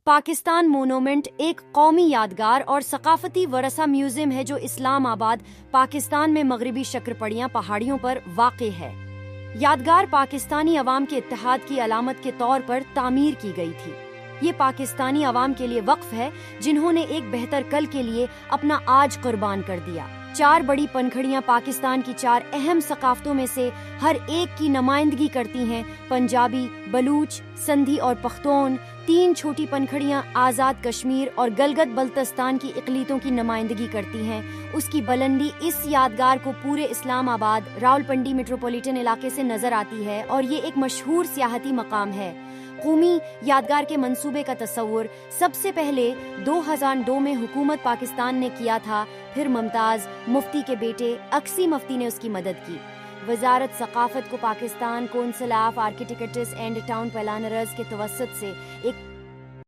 Pakistan monument एक कौमी यादगार और सकाफती वरसा म्यूजियम है जो इस्लामाबाद, पाकिस्तान में मगरबी शक्करपड़ियाँ पहाड़ियों पर वाक़े है। यादगार पाकिस्तानी अवाम के इत्तेहाद की अलामत के तौर पर तामीर की गई थी। ये पाकिस्तानी अवाम के लिए वक्फ है जिन्होंने एक बेहतर कल के लिए अपना आज कुर्बान कर दिया। 4 बड़ी पनखड़ियां पाकिस्तान की 4 अहम सकाफतों में से हर एक की नुमाइंदगी करती हैं। पंजाबी, बलूच, संधी और पख्तून। 3 छोटी पनखड़ियां आज़ाद कश्मीर और गलगत बल्तिस्तान की इकलीतों की नुमाइंदगी करती हैं। उसकी बुलंदी इस यादगार को पूरे इस्लामाबाद, रावलपिंडी मेट्रोपॉलिटन इलाके से नजर आती है और ये एक मशहूर सियाहती मकाम है। कौमी यादगार के मंसूबे का तस्वुर सबसे पहले 2002 में हुकूमत पाकिस्तान ने किया था, फिर मुमताज़ मुफ्ती के बेटे अक्सी मुफ्ती ने उसकी मदद की। वजारत सकाफत को Pakistan council of architects and town planners के तवसत से एक